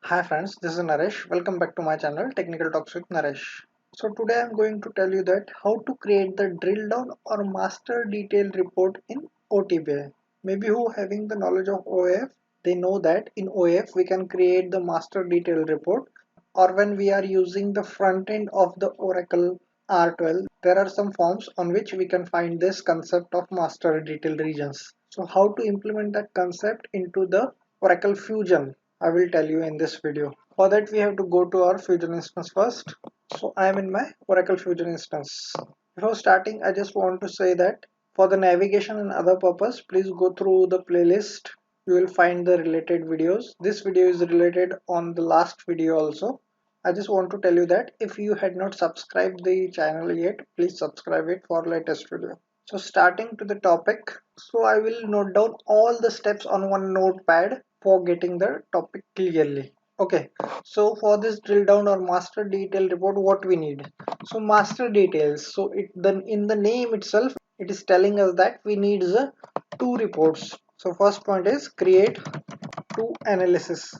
Hi friends, this is Naresh. Welcome back to my channel Technical Talks with Naresh. So today I'm going to tell you that how to create the drill down or master detail report in OTBI. Maybe who having the knowledge of OAF, they know that in OAF we can create the master detail report, or when we are using the front end of the Oracle R12, there are some forms on which we can find this concept of master detail regions. So how to implement that concept into the Oracle Fusion, I will tell you in this video. For that we have to go to our Fusion instance first. So I am in my Oracle Fusion instance. Before starting, I just want to say that for the navigation and other purpose, please go through the playlist. You will find the related videos. This video is related on the last video also. I just want to tell you that if you had not subscribed the channel yet, please subscribe it for latest video. So starting to the topic, so I will note down all the steps on one notepad for getting the topic clearly. Okay, so for this drill down or master detail report, what we need? So master details. So it then in the name itself, it is telling us that we need the two reports. So first point is create two analysis.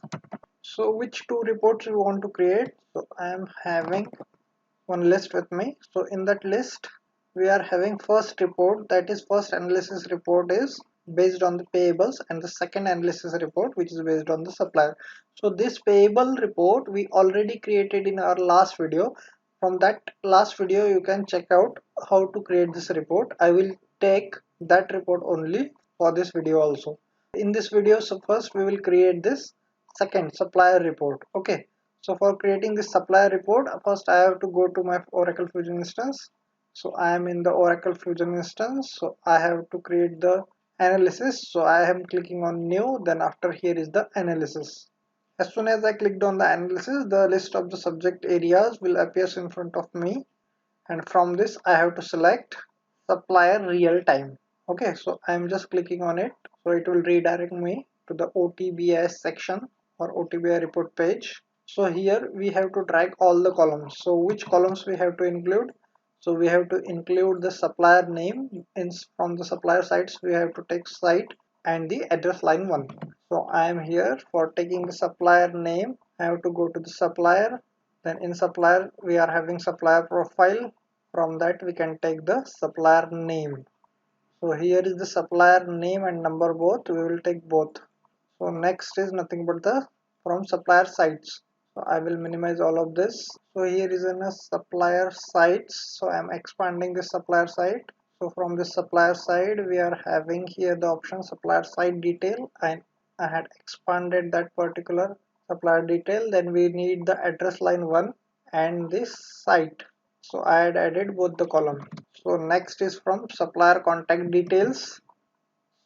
So which two reports we want to create? So I am having one list with me. So in that list we are having first report, that is first analysis report is based on the payables, and the second analysis report which is based on the supplier. So this payable report we already created in our last video. From that last video you can check out how to create this report. I will take that report only for this video also. In this video, so first we will create this second supplier report. Okay, so for creating this supplier report, first I have to go to my Oracle Fusion instance. So I am in the Oracle Fusion instance. So I have to create the analysis. So I am clicking on new. Then after here is the analysis. As soon as I clicked on the analysis, the list of the subject areas will appear in front of me. And from this I have to select supplier real time. Okay, so I'm just clicking on it. So it will redirect me to the OTBI section or OTBI report page. So here we have to drag all the columns. So which columns we have to include? So we have to include the supplier name. From the supplier sites we have to take site and the address line 1. So I am here for taking the supplier name. I have to go to the supplier. Then in supplier we are having supplier profile. From that we can take the supplier name. So here is the supplier name and number both. We will take both. So next is nothing but the from supplier sites. So I will minimize all of this. So here is in a supplier sites. So I am expanding the supplier site. So from the supplier side we are having here the option supplier site detail, and I had expanded that particular supplier detail. Then we need the address line 1 and this site. So I had added both the column. So next is from supplier contact details.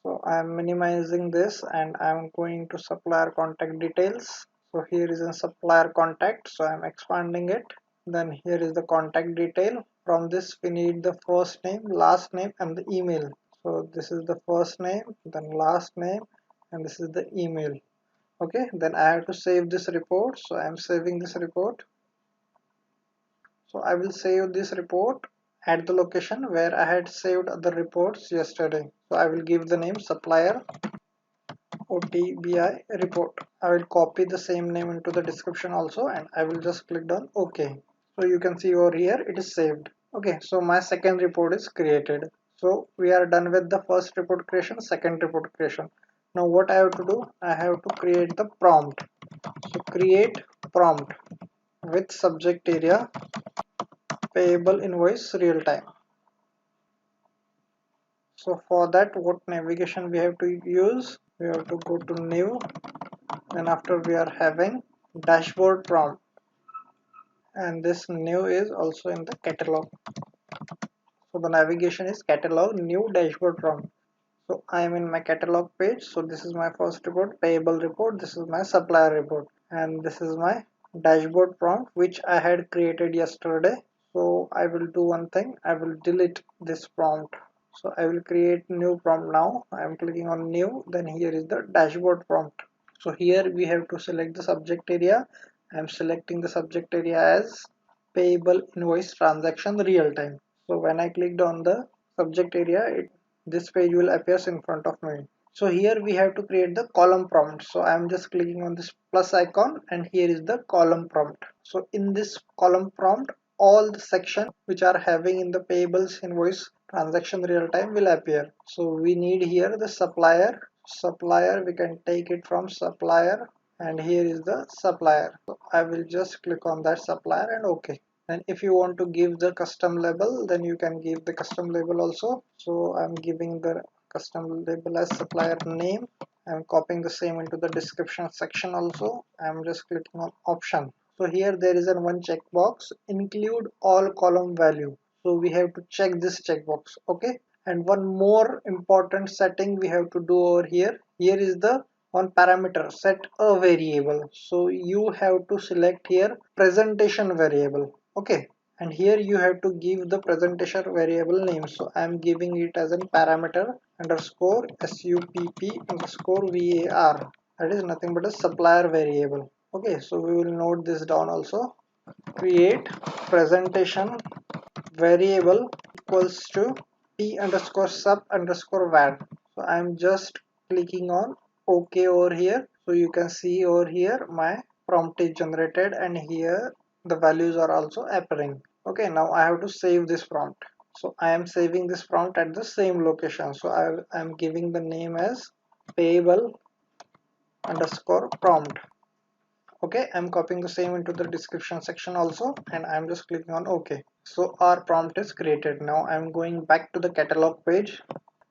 So I am minimizing this and I am going to supplier contact details. So here is a supplier contact. So I am expanding it. Then here is the contact detail. From this we need the first name, last name and the email. So this is the first name, then last name, and this is the email. Okay, then I have to save this report. So I am saving this report. So I will save this report at the location where I had saved other reports yesterday. So I will give the name supplier OTBI report. I will copy the same name into the description also, and I will just click on OK. So you can see over here it is saved. Okay, so my second report is created. So we are done with the first report creation, second report creation. Now what I have to do, I have to create the prompt. So create prompt with subject area payable invoice real time. So for that, what navigation we have to use? We have to go to new, then after we are having dashboard prompt, and this new is also in the catalog. So the navigation is catalog new dashboard prompt. So I am in my catalog page. So this is my first report, payable report. This is my supplier report, and this is my dashboard prompt which I had created yesterday. So I will do one thing, I will delete this prompt. So I will create new prompt now. I am clicking on new, then here is the dashboard prompt. So here we have to select the subject area. I am selecting the subject area as payable invoice transaction real time. So when I clicked on the subject area, this page will appear in front of me. So here we have to create the column prompt. So I'm just clicking on this plus icon and here is the column prompt. So in this column prompt, all the section which are having in the payables, invoice, transaction, real time will appear. So we need here the supplier. We can take it from supplier and here is the supplier. So I will just click on that supplier and OK. And if you want to give the custom label, then you can give the custom label also. So I'm giving the custom label as supplier name. I'm copying the same into the description section also. I'm just clicking on option. So here there is a one checkbox, include all column value. So we have to check this checkbox. Okay. And one more important setting we have to do over here. Here is the one parameter, set a variable. So you have to select here presentation variable. Okay. And here you have to give the presentation variable name. So I'm giving it as a parameter underscore supp underscore var. That is nothing but a supplier variable. Okay, so we will note this down also. Create presentation variable equals to p underscore sub underscore var. So I'm just clicking on OK over here. So you can see over here my prompt is generated and here the values are also appearing. Okay, now I have to save this prompt. So I am saving this prompt at the same location. So I am giving the name as payable underscore prompt. Okay, I'm copying the same into the description section also and I'm just clicking on OK. So our prompt is created. Now I'm going back to the catalog page.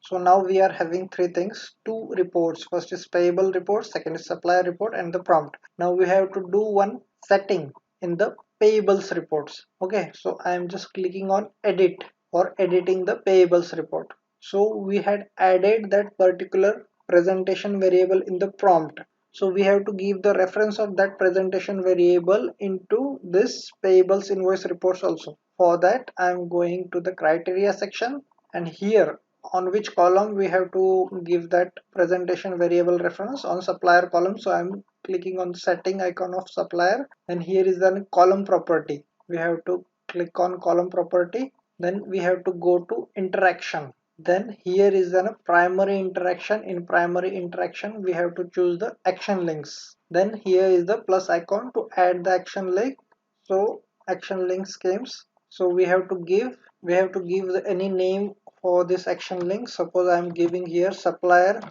So now we are having three things, two reports. First is payable report, second is supplier report and the prompt. Now we have to do one setting in the payables reports. Okay, so I am just clicking on edit or editing the payables report. So we had added that particular presentation variable in the prompt. So we have to give the reference of that presentation variable into this payables invoice reports also. For that I am going to the criteria section and here on which column we have to give that presentation variable reference on supplier column. So I'm clicking on setting icon of supplier and here is the column property. We have to click on column property, then we have to go to interaction. Then here is a primary interaction. In primary interaction we have to choose the action links. Then here is the plus icon to add the action link. So action link schemes. So we have to give any name for this action link. Suppose I am giving here supplier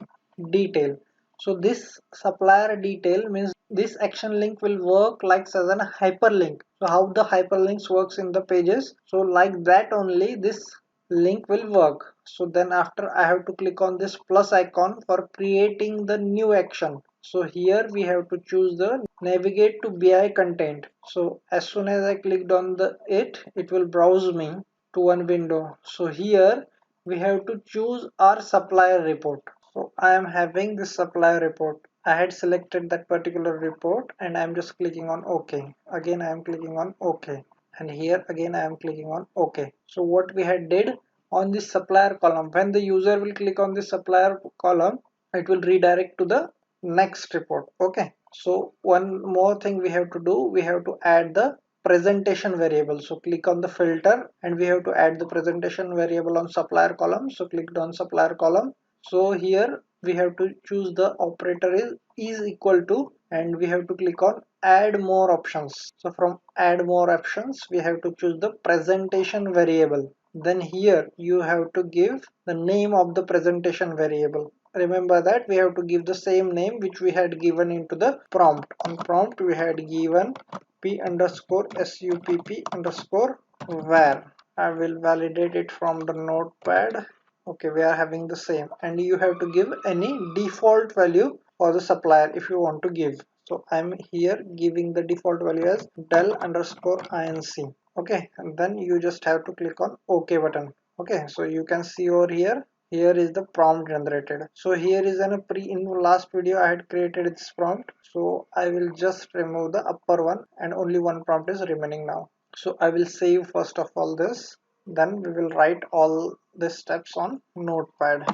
detail. So this supplier detail means this action link will work like as a hyperlink. So how the hyperlinks works in the pages, so like that only this link will work. So then after I have to click on this plus icon for creating the new action. So here we have to choose the navigate to BI content. So as soon as I clicked on it will browse me to one window. So here we have to choose our supplier report. So I am having this supplier report. I had selected that particular report and I am just clicking on OK. Again I am clicking on OK and here again I am clicking on OK. So what we had did on this supplier column, when the user will click on this supplier column, it will redirect to the next report. Okay, so one more thing we have to do, we have to add the presentation variable. So click on the filter and we have to add the presentation variable on supplier column. So click on supplier column. So here we have to choose the operator is equal to and we have to click on add more options. So from add more options we have to choose the presentation variable. Then here you have to give the name of the presentation variable. Remember that we have to give the same name which we had given into the prompt. On prompt we had given p underscore supp underscore var. I will validate it from the notepad. Okay, we are having the same and you have to give any default value for the supplier if you want to give. So I'm here giving the default value as del underscore inc. Okay, and then you just have to click on OK button. Okay, so you can see over here is the prompt generated. So here is in the last video I had created this prompt. So I will just remove the upper one and only one prompt is remaining now. So I will save first of all this, then we will write all the steps on notepad.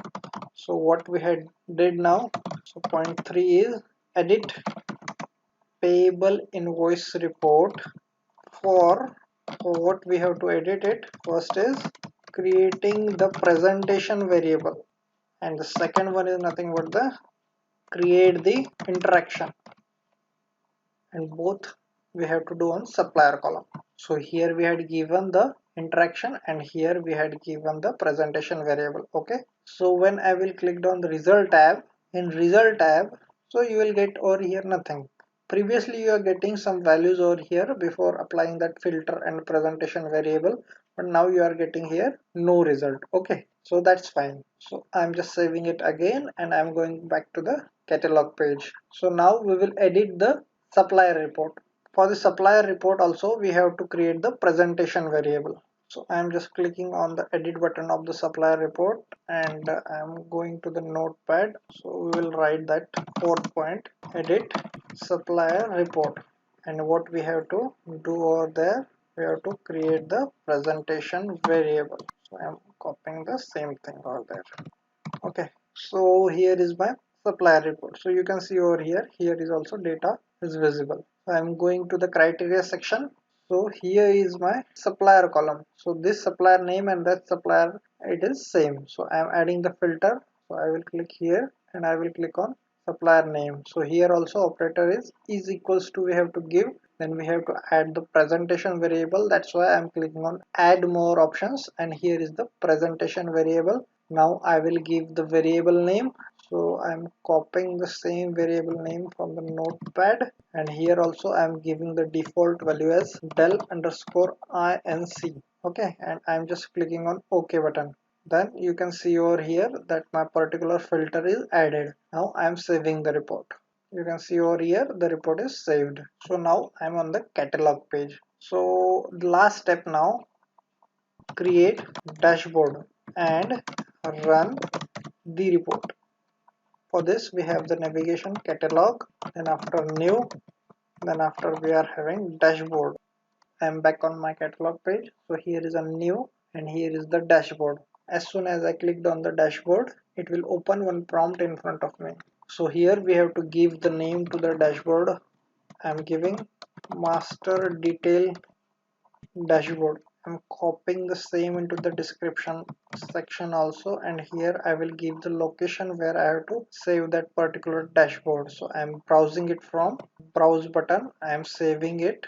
So what we had did now, so point 3 is edit payable invoice report. For what we have to edit it, first is creating the presentation variable. and the second one is nothing but the create the interaction, and both we have to do on supplier column. So here we had given the interaction and here we had given the presentation variable. Okay, so when I will click on the result tab, in result tab, so you will get over here nothing. Previously you are getting some values over here before applying that filter and presentation variable, but now you are getting here no result. Okay, so that's fine. So I'm just saving it again and I'm going back to the catalog page. So now we will edit the supplier report. For the supplier report also we have to create the presentation variable. So I'm just clicking on the edit button of the supplier report and I'm going to the notepad. So we will write that fourth point, edit supplier report, and what we have to do over there, we have to create the presentation variable. So I'm copying the same thing over there. Okay, so here is my supplier report. So you can see over here, here is also data is visible. So I'm going to the criteria section. So here is my supplier column. So this supplier name and that supplier, it is same. So I'm adding the filter. So I will click here and I will click on supplier name. So here also operator is equals to we have to give, then we have to add the presentation variable. That's why I'm clicking on add more options, and here is the presentation variable. Now I will give the variable name. So I'm copying the same variable name from the notepad, and here also I'm giving the default value as del underscore inc. Okay, and I'm just clicking on OK button. Then you can see over here that my particular filter is added. Now I'm saving the report. You can see over here the report is saved. So now I'm on the catalog page. So the last step now, create dashboard and run the report. For this we have the navigation catalog, then after new, then after we are having dashboard. I'm back on my catalog page. So here is a new and here is the dashboard. As soon as I clicked on the dashboard, it will open one prompt in front of me. So here we have to give the name to the dashboard. I'm giving master detail dashboard. I'm copying the same into the description section also, and here I will give the location where I have to save that particular dashboard. So I'm browsing it from browse button. I am saving it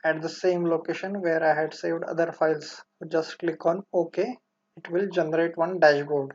at the same location where I had saved other files. So just click on OK. It will generate one dashboard.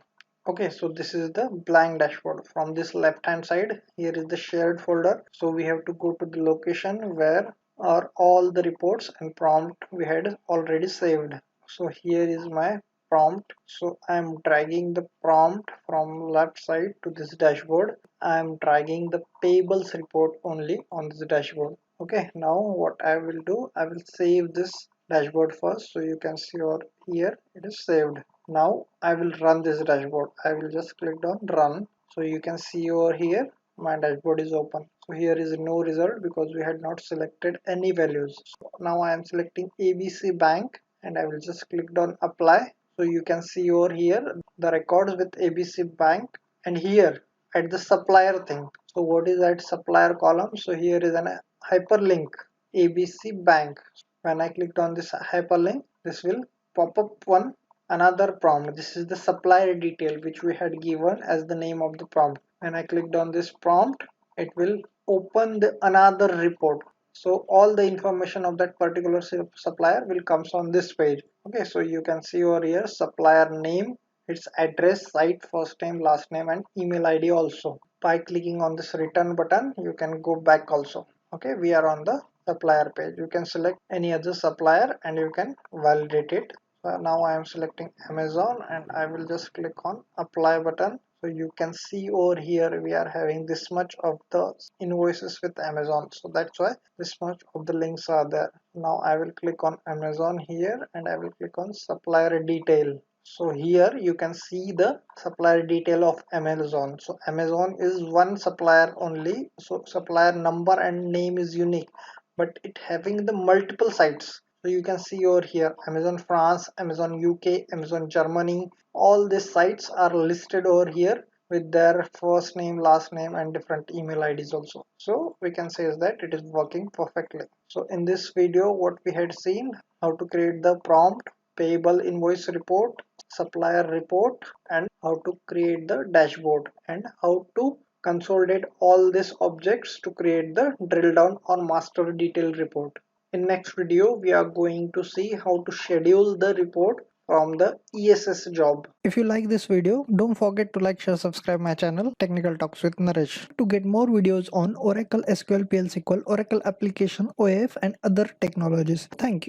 Okay, so this is the blank dashboard. From this left hand side, here is the shared folder. So we have to go to the location where are all the reports and prompt we had already saved. So here is my prompt. So I'm dragging the prompt from left side to this dashboard. I'm dragging the payables report only on this dashboard. Okay, now what I will do, I will save this dashboard first. So you can see over here it is saved. Now I will run this dashboard. I will just click on run. So you can see over here my dashboard is open. So here is no result because we had not selected any values. So now I am selecting ABC Bank and I will just click on apply. So you can see over here the records with ABC Bank, and here at the supplier thing. So what is that supplier column? So here is an hyperlink ABC Bank. When I clicked on this hyperlink, this will pop up one another prompt. This is the supplier detail which we had given as the name of the prompt. When I clicked on this prompt, it will open the another report. So all the information of that particular supplier will comes on this page. Okay, so you can see over here supplier name, its address, site, first name, last name, and email ID also. By clicking on this return button, you can go back also. Okay, we are on the supplier page. You can select any other supplier and you can validate it. So now I am selecting Amazon and I will just click on apply button. So you can see over here we are having this much of the invoices with Amazon. So that's why this much of the links are there. Now I will click on Amazon here and I will click on supplier detail. So here you can see the supplier detail of Amazon. So Amazon is one supplier only. So supplier number and name is unique, but it having the multiple sites. So you can see over here Amazon France, Amazon UK, Amazon Germany. All these sites are listed over here with their first name, last name, and different email IDs also. So we can say is that it is working perfectly. So in this video, what we had seen, how to create the prompt payable invoice report, supplier report, and how to create the dashboard, and how to consolidate all these objects to create the drill down or master detail report. In next video, we are going to see how to schedule the report from the ESS job. If you like this video, don't forget to like, share, subscribe my channel Technical Talks with Naresh to get more videos on Oracle SQL, PL SQL, Oracle application, OAF and other technologies. Thank you.